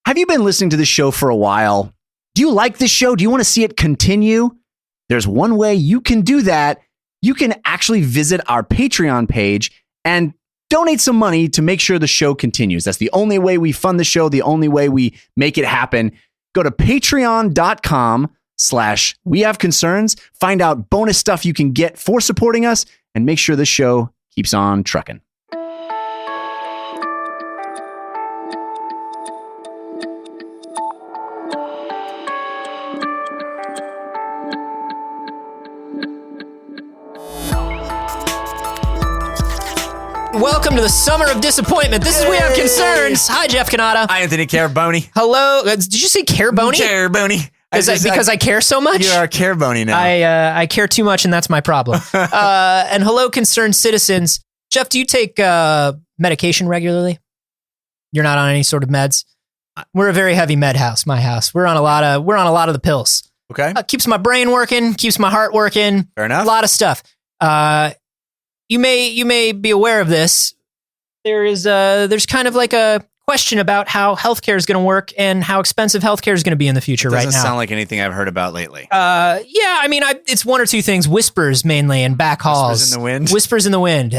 Have you been listening to this show for a while? Do you like this show? Do you want to see it continue? There's one way you can do that. You can actually visit our Patreon page and donate some money to make sure the show continues. That's the only way we fund the show, the only way we make it happen. Go to patreon.com/wehaveconcerns, find out bonus stuff you can get for supporting us, and make sure the show keeps on trucking. Welcome to the summer of disappointment. This is We Have Concerns. Hi, Jeff Canada. Hi, Anthony Caraboni. Hello. Did you say Caraboni? Caraboni. Because I care so much? You are Caraboni now. I care too much, and that's my problem. And hello, concerned citizens. Jeff, do you take medication regularly? You're not on any sort of meds? We're a very heavy med house, my house. We're on a lot of the pills. Okay. Keeps my brain working, keeps my heart working. Fair enough. A lot of stuff. You may be aware of this. There's kind of like a question about how healthcare is going to work and how expensive healthcare is going to be in the future right now. Doesn't sound like anything I've heard about lately. Yeah, I mean, it's one or two things. Whispers mainly in back halls. Whispers in the wind. Whispers in the wind.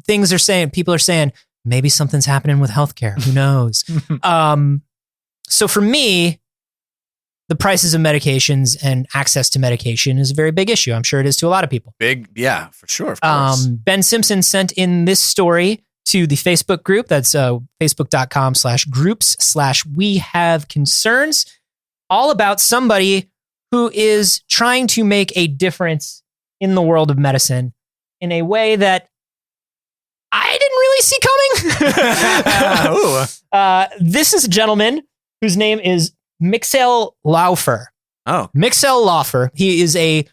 Things are saying, people are saying, maybe something's happening with healthcare. Who knows? So for me, the prices of medications and access to medication is a very big issue. I'm sure it is to a lot of people. Big, yeah, for sure. Of course. Ben Simpson sent in this story to the Facebook group. That's facebook.com/groups/wehaveconcerns, all about somebody who is trying to make a difference in the world of medicine in a way that I didn't really see coming. This is a gentleman whose name is Mixel Laufer. Oh. Mixel Laufer. He is a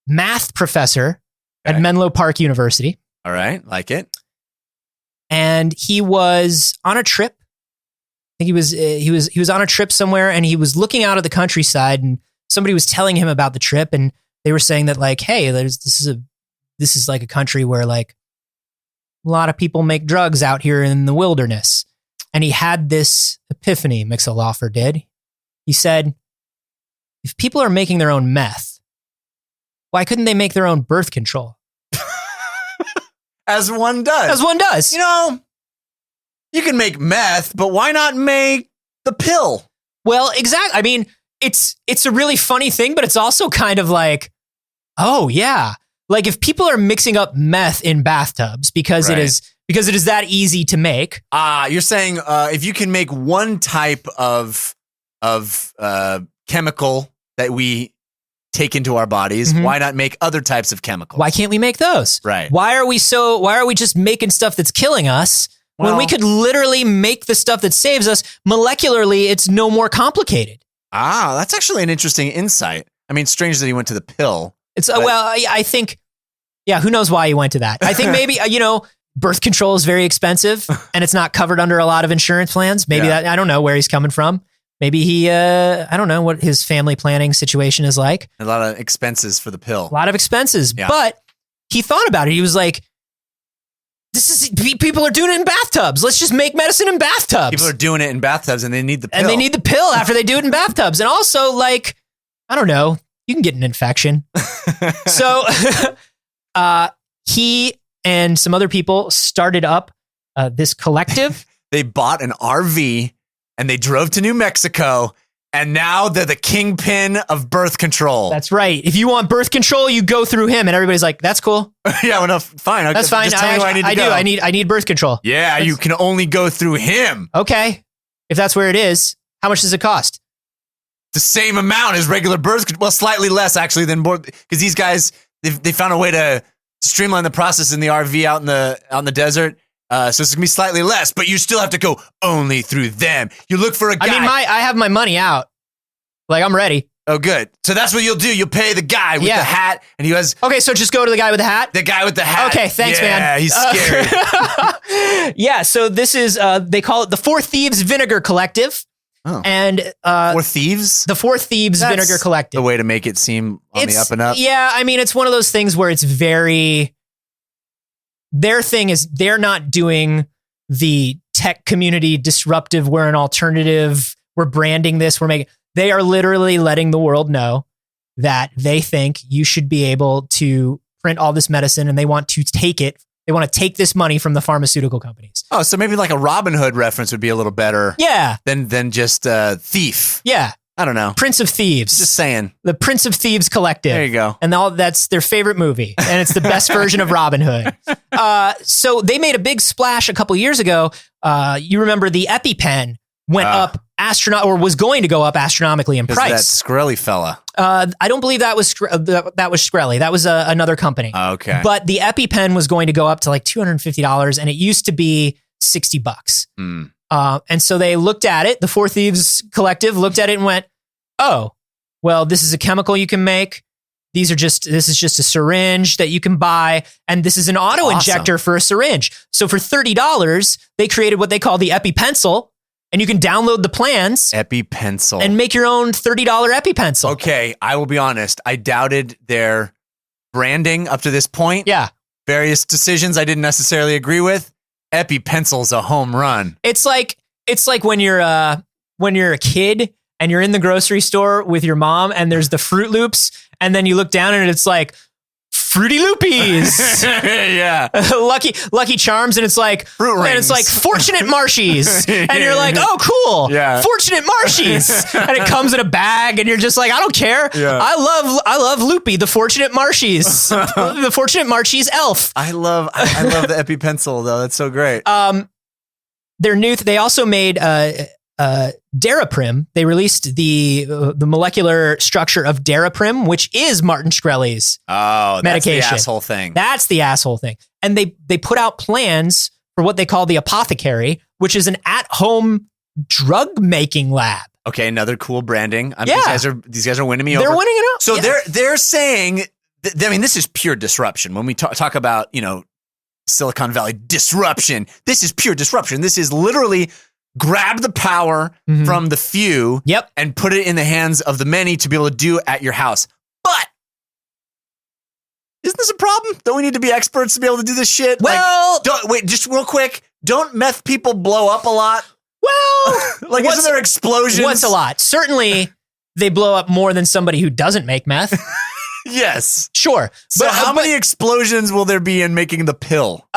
math professor at Menlo Park University. All right. Like it. And he was on a trip. I think he was on a trip somewhere, and he was looking out at the countryside, and somebody was telling him about the trip, and they were saying that, like, hey, this is like a country where, like, a lot of people make drugs out here in the wilderness. And he had this epiphany, Mixel Laufer did. He said, if people are making their own meth, why couldn't they make their own birth control? As one does. As one does. You know, you can make meth, but why not make the pill? Well, exactly. I mean, it's a really funny thing, but it's also kind of like, oh, yeah. Like, if people are mixing up meth in bathtubs because it is that easy to make. You're saying if you can make one type of chemical that we take into our bodies, why not make other types of chemicals? Why can't we make those? Right. Why are we just making stuff that's killing us when we could literally make the stuff that saves us? Molecularly, it's no more complicated. That's actually an interesting insight. I mean, strange that he went to the pill. I think, who knows why he went to that? I think maybe, birth control is very expensive and it's not covered under a lot of insurance plans. Maybe I don't know where he's coming from. Maybe he, I don't know what his family planning situation is like. A lot of expenses for the pill. A lot of expenses. Yeah. But he thought about it. He was like, people are doing it in bathtubs. Let's just make medicine in bathtubs. People are doing it in bathtubs and they need the pill. And they need the pill after they do it in bathtubs. And also, like, I don't know, you can get an infection. So he and some other people started up this collective. They bought an RV and they drove to New Mexico, and now they're the kingpin of birth control. That's right. If you want birth control, you go through him, and everybody's like, "That's cool." Yeah, well, no, fine. That's fine. Just tell me where I need to go. I need birth control. Yeah, you can only go through him. Okay, if that's where it is, how much does it cost? The same amount as regular birth control. Well, slightly less actually than because these guys they found a way to streamline the process in the RV out in the desert. So it's gonna be slightly less, but you still have to go only through them. You look for a guy. I mean, I have my money out. Like, I'm ready. Oh, good. So that's what you'll do. You'll pay the guy with the hat, and he has. Okay, so just go to the guy with the hat. The guy with the hat. Okay, thanks, man. Yeah, he's scary. Yeah. So this is they call it the Four Thieves Vinegar Collective. Oh. And Four Thieves? The Four Thieves Vinegar Collective. The way to make it seem on the up and up. Yeah, I mean, it's one of those things where it's very. Their thing is they're not doing the tech community disruptive. We're an alternative. We're branding this. They are literally letting the world know that they think you should be able to print all this medicine, and they want to take it. They want to take this money from the pharmaceutical companies. Oh, so maybe like a Robin Hood reference would be a little better. Yeah. Than just thief. Yeah. I don't know. Prince of Thieves. Just saying. The Prince of Thieves Collective. There you go. And that's their favorite movie. And it's the best version of Robin Hood. So they made a big splash a couple years ago. You remember the EpiPen went up was going to go up astronomically in price. That Shkreli fella. I don't believe that was Shkreli. That was another company. Okay. But the EpiPen was going to go up to like $250, and it used to be $60. Mm. And so they looked at it. The Four Thieves Collective looked at it and went, "Oh, well, this is a chemical you can make. This is just a syringe that you can buy, and this is an auto injector for a syringe." So for $30, they created what they call the EpiPencil, and you can download the plans. EpiPencil. And make your own $30 EpiPencil. Okay, I will be honest. I doubted their branding up to this point. Yeah. Various decisions I didn't necessarily agree with. EpiPencil's a home run. It's like when you're a kid and you're in the grocery store with your mom and there's the Fruit Loops, and then you look down and it's like Fruity Loopies. Yeah. Lucky Charms, and it's like Fruit Rings. And it's like Fortunate Marshies. And you're like, "Oh, cool. Yeah. Fortunate Marshies." And it comes in a bag, and you're just like, "I don't care. Yeah. I love Loopy, the Fortunate Marshies." The Fortunate Marshies elf. I love the EpiPencil though. That's so great. They also made Daraprim. They released the molecular structure of Daraprim, which is Martin Shkreli's medication. That's the asshole thing. That's the asshole thing. And they put out plans for what they call the Apothecary, which is an at-home drug making lab. Okay, another cool branding. Yeah. These guys are winning me over. They're winning it up. So Yeah. they're saying, this is pure disruption. When we talk about, Silicon Valley disruption, this is pure disruption. This is literally grab the power from the few and put it in the hands of the many to be able to do at your house. But isn't this a problem? Don't we need to be experts to be able to do this shit? Well, just real quick. Don't meth people blow up a lot? Well, isn't there explosions? What's a lot? Certainly, they blow up more than somebody who doesn't make meth. Yes. Sure. So how many explosions will there be in making the pill?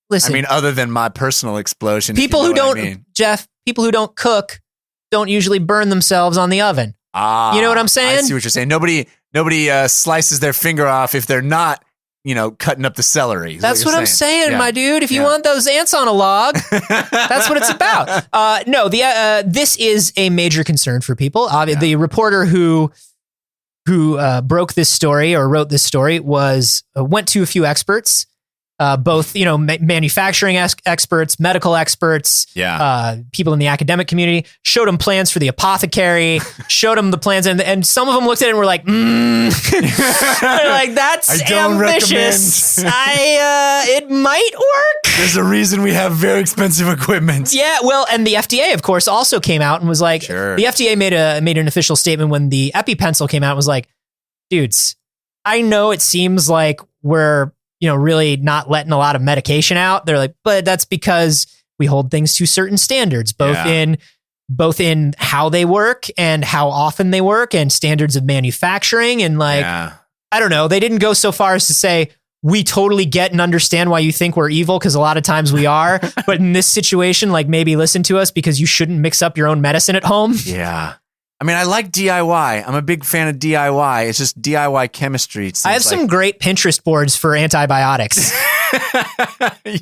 Listen. Other than my personal explosion. People who don't cook don't usually burn themselves on the oven. You know what I'm saying? I see what you're saying. Nobody slices their finger off if they're not, cutting up the celery. That's what I'm saying, my dude. If you want those ants on a log, that's what it's about. This is a major concern for people. The reporter who broke this story or wrote this story went to a few experts. Both, manufacturing experts, medical experts, people in the academic community, showed them plans for the apothecary, showed them the plans, and some of them looked at it and were like, they're like, that's ambitious. It might work. There's a reason we have very expensive equipment. Yeah, well, and the FDA, of course, also came out and was like, the FDA made an official statement when the EpiPencil came out and was like, dudes, I know it seems like we're really not letting a lot of medication out. They're like, but that's because we hold things to certain standards, both in how they work and how often they work and standards of manufacturing. And I don't know, they didn't go so far as to say, we totally get and understand why you think we're evil, because a lot of times we are. But in this situation, maybe listen to us because you shouldn't mix up your own medicine at home. Yeah. I like DIY. I'm a big fan of DIY. It's just DIY chemistry. I have some great Pinterest boards for antibiotics.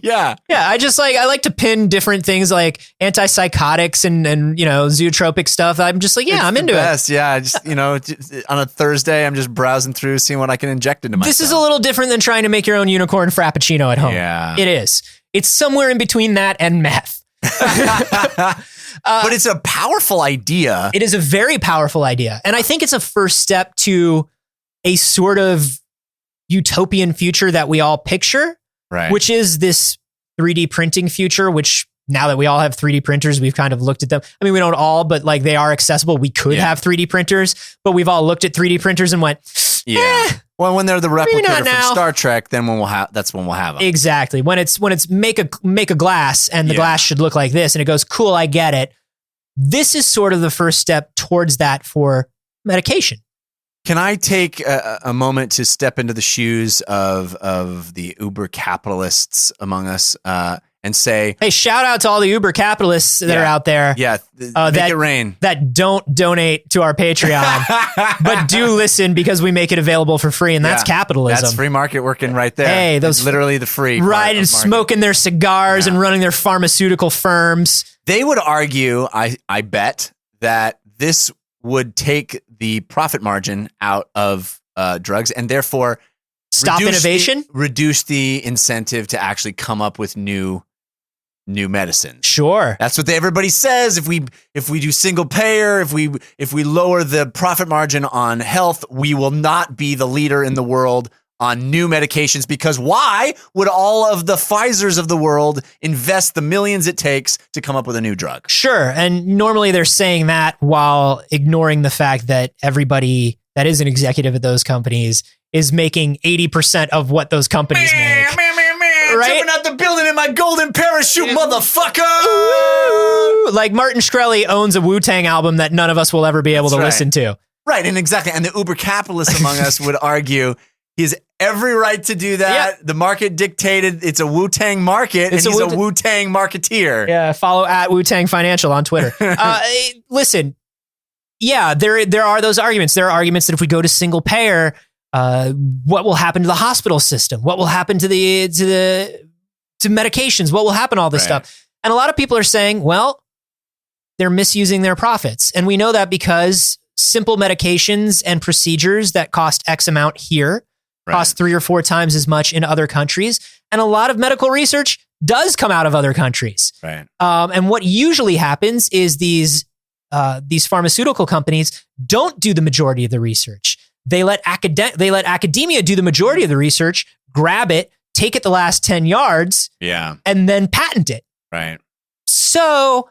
Yeah. Yeah. I like to pin different things like antipsychotics and zootropic stuff. I'm just like, I'm into it. Yeah. Just, on a Thursday, I'm just browsing through, seeing what I can inject into myself. This is a little different than trying to make your own unicorn frappuccino at home. Yeah. It is. It's somewhere in between that and meth. But it's a powerful idea. It is a very powerful idea. And I think it's a first step to a sort of utopian future that we all picture, right? Which is this 3D printing future, which now that we all have 3D printers, we've kind of looked at them. We don't all, but they are accessible. We could have 3D printers, but we've all looked at 3D printers and went, Well, when they're the not replicator from now. Star Trek, then that's when we'll have them. Exactly. When it's make a glass and the glass should look like this and it goes, cool, I get it. This is sort of the first step towards that for medication. Can I take a moment to step into the shoes of the uber capitalists among us and say, hey, shout out to all the Uber capitalists that are out there. Yeah, make it rain. That don't donate to our Patreon, but do listen because we make it available for free, and that's capitalism. That's free market working right there. Hey, those it's literally the free. Right, and smoking their cigars and running their pharmaceutical firms. They would argue, I bet, that this would take the profit margin out of drugs and therefore stop innovation, reduce the incentive to actually come up with new medicine. Sure. That's what everybody says. If we do single payer, if we lower the profit margin on health, we will not be the leader in the world on new medications, because why would all of the Pfizers of the world invest the millions it takes to come up with a new drug? Sure. And normally they're saying that while ignoring the fact that everybody that is an executive at those companies is making 80% of what those companies make. Right? Jumping out the building in my golden parachute, motherfucker! Ooh, like Martin Shkreli owns a Wu-Tang album that none of us will ever be able to listen to. Right, and exactly. And the uber capitalists among us would argue he has every right to do that. Yep. The market dictated it's a Wu-Tang market, and he's a Wu-Tang marketeer. Yeah, follow at Wu-Tang Financial on Twitter. Listen, yeah, there are those arguments. There are arguments that if we go to single payer, what will happen to the hospital system? What will happen to medications? What will happen to all this stuff? And a lot of people are saying, well, they're misusing their profits. And we know that because simple medications and procedures that cost X amount here cost 3 or 4 times as much in other countries. And a lot of medical research does come out of other countries. Right. And what usually happens is these pharmaceutical companies don't do the majority of the research. They let academia do the majority of the research, grab it, take it the last 10 yards, and then patent it. Right. So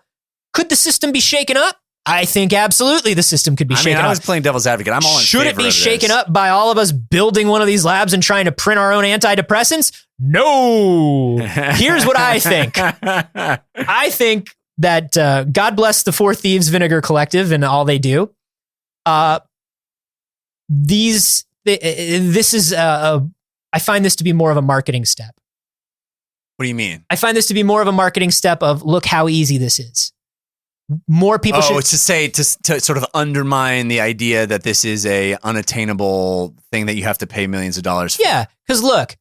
could the system be shaken up? I think absolutely the system could be shaken up. I was playing devil's advocate. I'm all in Should favor it be of shaken this. up by all of us building one of these labs and trying to print our own antidepressants? No. Here's what I think. I think that God bless the Four Thieves Vinegar Collective and all they do. This is I find this to be more of a marketing step. What do you mean? I find this to be more of a marketing step of look how easy this is. More people should to sort of undermine the idea that this is a unattainable thing that you have to pay millions of dollars for. Yeah, because look,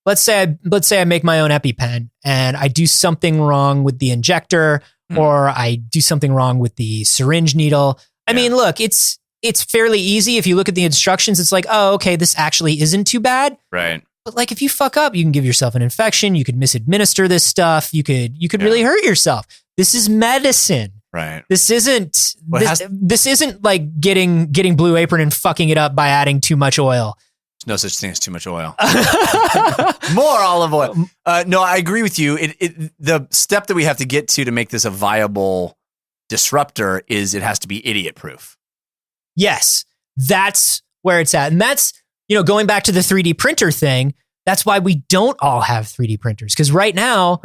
let's say I make my own EpiPen and I do something wrong with the injector or I do something wrong with the syringe needle. I mean, look, it's fairly easy. If you look at the instructions, it's like, oh, okay, this actually isn't too bad. Right. But like if you fuck up, you can give yourself an infection. You could misadminister this stuff. You could really hurt yourself. This is medicine. Right. This isn't this isn't like getting Blue Apron and fucking it up by adding too much oil. There's no such thing as too much oil. More olive oil. No, I agree with you. The step that we have to get to make this a viable disruptor is it has to be idiot proof. Yes, that's where it's at. And that's, going back to the 3D printer thing, that's why we don't all have 3D printers. Because right now,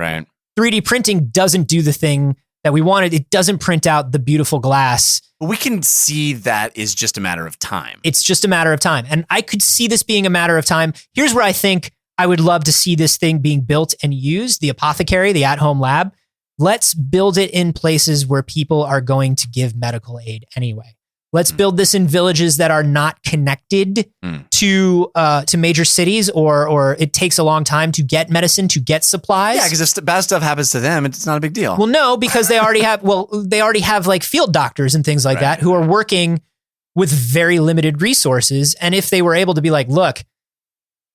3D printing doesn't do the thing that we wanted. It doesn't print out the beautiful glass. But we can see that is just a matter of time. It's just a matter of time. And I could see this being a matter of time. Here's where I think I would love to see this thing being built and used, the apothecary, the at-home lab. Let's build it in places where people are going to give medical aid anyway. Let's build this in villages that are not connected to major cities, or it takes a long time to get medicine, to get supplies. Yeah, because if bad stuff happens to them, it's not a big deal. Well, no, because they already have like field doctors and things like that who are working with very limited resources. And if they were able to be like, look,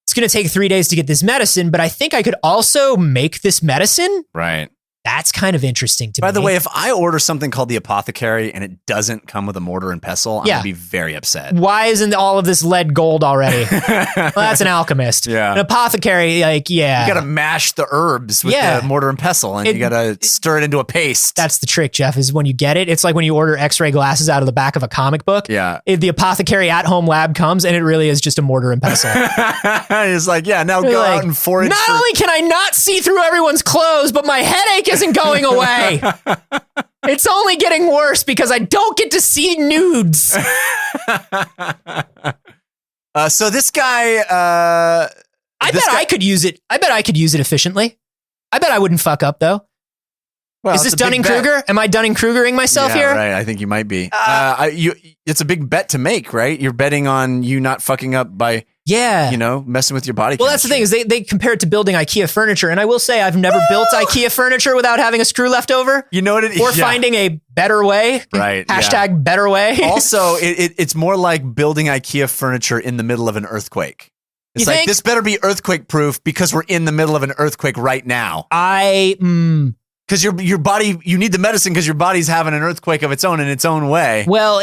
it's going to take 3 days to get this medicine, but I think I could also make this medicine. Right. That's kind of interesting to me. By the way, if I order something called the Apothecary and it doesn't come with a mortar and pestle, I'm going to be very upset. Why isn't all of this lead gold already? Well, that's an alchemist. Yeah. An apothecary, like, yeah. You got to mash the herbs with the mortar and pestle, and you got to stir it into a paste. That's the trick, Jeff, is when you get it, it's like when you order X-ray glasses out of the back of a comic book. Yeah. The Apothecary at-home lab comes, and it really is just a mortar and pestle. It's like, now go out and forage. Not only can I not see through everyone's clothes, but my headache isn't going away. It's only getting worse because I don't get to see nudes. So this guy, I bet I could use it. I bet I could use it efficiently. I bet I wouldn't fuck up though. Well, is this Dunning-Kruger? Am I Dunning-Krugering myself here? Right. I think you might be. It's a big bet to make, right? You're betting on you not fucking up by, messing with your body. Well, that's the thing is they compare it to building IKEA furniture. And I will say I've never built IKEA furniture without having a screw left over. You know what it is? Or finding a better way. Right. Hashtag better way. Also, it's more like building IKEA furniture in the middle of an earthquake. It's you like, think? this better be earthquake proof because we're in the middle of an earthquake right now. Because your body, you need the medicine because your body's having an earthquake of its own in its own way. Well,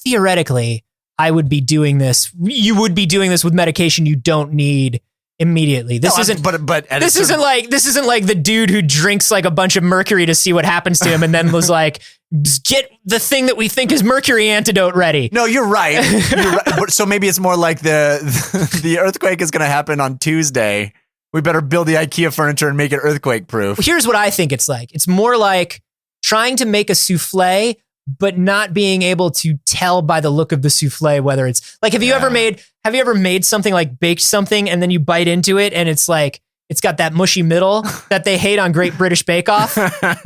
theoretically, I would be doing this. You would be doing this with medication you don't need immediately. This isn't like the dude who drinks like a bunch of mercury to see what happens to him and then was like, get the thing that we think is mercury antidote ready. No, you're right. So maybe it's more like the earthquake is going to happen on Tuesday. We better build the IKEA furniture and make it earthquake proof. Here's what I think it's like. It's more like trying to make a souffle, but not being able to tell by the look of the souffle whether it's like, have you ever made something like baked something and then you bite into it and it's like, it's got that mushy middle that they hate on Great British Bake Off.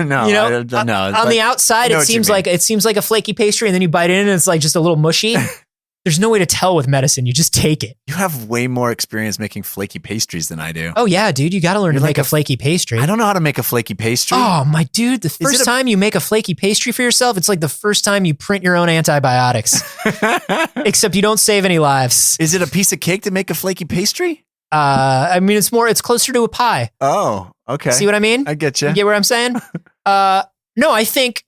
No, no. On the outside, it seems like a flaky pastry and then you bite in and it's like just a little mushy. There's no way to tell with medicine. You just take it. You have way more experience making flaky pastries than I do. Oh yeah, dude. You got to learn to make a flaky pastry. I don't know how to make a flaky pastry. Oh my dude. The first time you make a flaky pastry for yourself, it's like the first time you print your own antibiotics. Except you don't save any lives. Is it a piece of cake to make a flaky pastry? I mean, it's closer to a pie. Oh, okay. See what I mean? I get you. You get what I'm saying? No, I think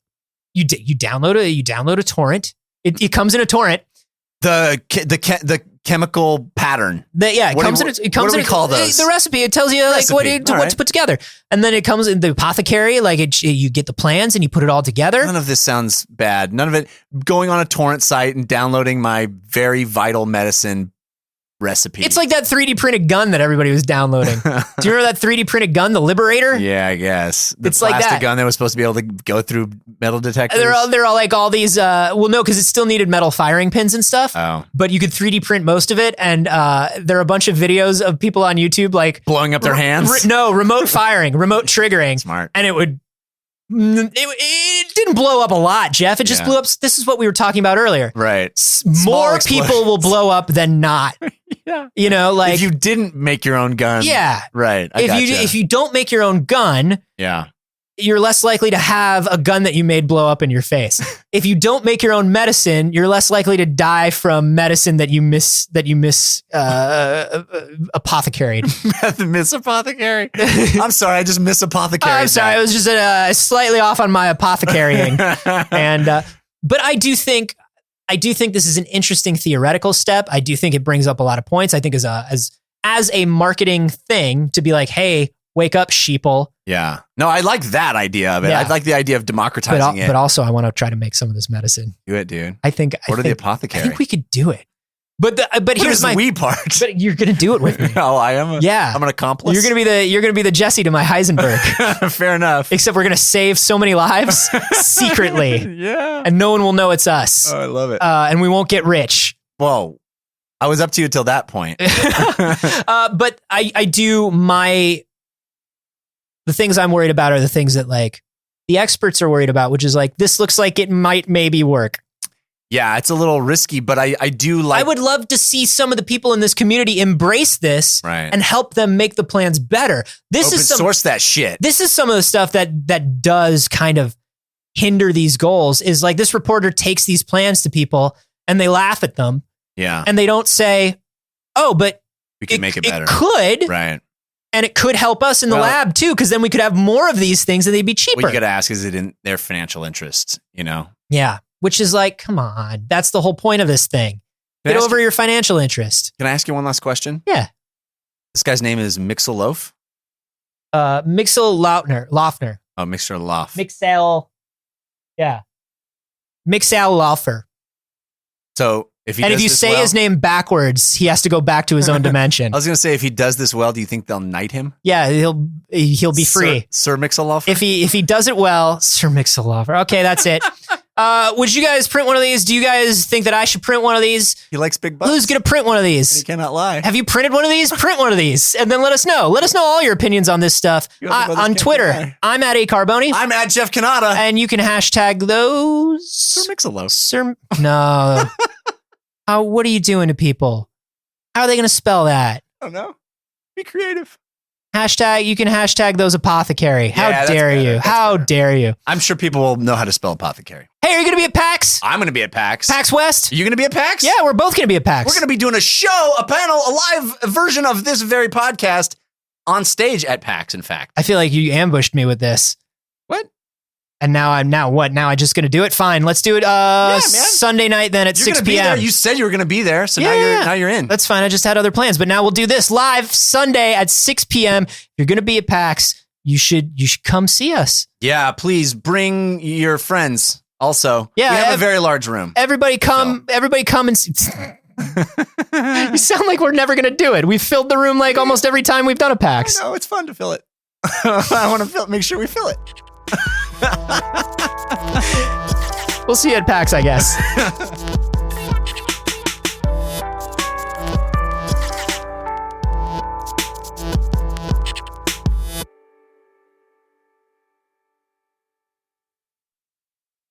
you download a torrent. It comes in a torrent. The chemical pattern. What do we call those? The recipe. It tells you what to put together, and then it comes in the apothecary. Like you get the plans and you put it all together. None of this sounds bad. None of it. Going on a torrent site and downloading my very vital medicine recipe. It's like that 3D printed gun that everybody was downloading. Do you remember that 3D printed gun, the Liberator? Yeah, I guess. The it's plastic like that. Gun that was supposed to be able to go through metal detectors. They're all like all these, no, because it still needed metal firing pins and stuff. Oh. But you could 3D print most of it. And there are a bunch of videos of people on YouTube like blowing up their hands? Remote firing, remote triggering. Smart. And it didn't blow up a lot, Jeff. It just blew up. This is what we were talking about earlier. Right. More people will blow up than not. Yeah. You know, like if you didn't make your own gun. Yeah. Right. If you don't make your own gun. Yeah. You're less likely to have a gun that you made blow up in your face. If you don't make your own medicine, you're less likely to die from medicine that you miss apothecary. Miss apothecary. I'm sorry, I just miss apothecary. I'm sorry, I was just slightly off on my apothecarying. And but I do think this is an interesting theoretical step. I do think it brings up a lot of points. I think as a marketing thing to be like, hey, wake up, sheeple. Yeah. No, I like that idea of it. Yeah. I like the idea of democratizing it. But also, I want to try to make some of this medicine. Do it, dude. Order the apothecary. I think we could do it. But here's my we part. But you're gonna do it with me. Oh, I am. I'm an accomplice. You're gonna be the Jesse to my Heisenberg. Fair enough. Except we're gonna save so many lives secretly. Yeah. And no one will know it's us. Oh, I love it. And we won't get rich. Whoa. I was up to you until that point. But I do the things I'm worried about are the things that like the experts are worried about, which is like, this looks like it might maybe work. Yeah, it's a little risky, but I do like... I would love to see some of the people in this community embrace this and help them make the plans better. Source that shit. This is some of the stuff that does kind of hinder these goals, is like this reporter takes these plans to people and they laugh at them. Yeah. And they don't say, oh, but we can make it better. It could. Right. And it could help us in the lab too, because then we could have more of these things and they'd be cheaper. What you got to ask, is it in their financial interest? You know? Yeah. Which is like, come on. That's the whole point of this thing. Get over your financial interest. Can I ask you one last question? Yeah. This guy's name is Mixel Loaf? Mixel Lofner. Oh, Mixer Loaf. Mixel. Yeah. Mixel Laufer. So if you say his name backwards, he has to go back to his own dimension. I was going to say, if he does this well, do you think they'll knight him? Yeah, he'll be free. Sir Mixel-Loaf? If he does it well, Sir Mixel-Loaf. Okay, that's it. Would you guys print one of these? Do you guys think that I should print one of these? He likes big butts. Who's going to print one of these? And he cannot lie. Have you printed one of these? Print one of these. And then let us know. Let us know all your opinions on this stuff. On Twitter, I'm at @Carboni. I'm at Jeff Canada. And you can hashtag those. Sir Mixel-Loaf. No. What are you doing to people? How are they going to spell that? I don't know. Be creative. You can hashtag those apothecary. How dare you? How dare you? I'm sure people will know how to spell apothecary. Hey, are you going to be at PAX? I'm going to be at PAX. PAX West? Are you going to be at PAX? Yeah, we're both going to be at PAX. We're going to be doing a show, a panel, a live version of this very podcast on stage at PAX, in fact. I feel like you ambushed me with this. What? And now I'm just going to do it? Fine. Let's do it Sunday night then at 6 p.m. You said you were going to be there, so now you're in. That's fine. I just had other plans, but now we'll do this live Sunday at 6 p.m. If you're going to be at PAX, you should come see us. Yeah, please bring your friends also. Yeah, we have a very large room. Everybody come and see. You sound like we're never going to do it. We've filled the room like almost every time we've done a PAX. I know, it's fun to fill it. I want to make sure we fill it. We'll see you at PAX, I guess.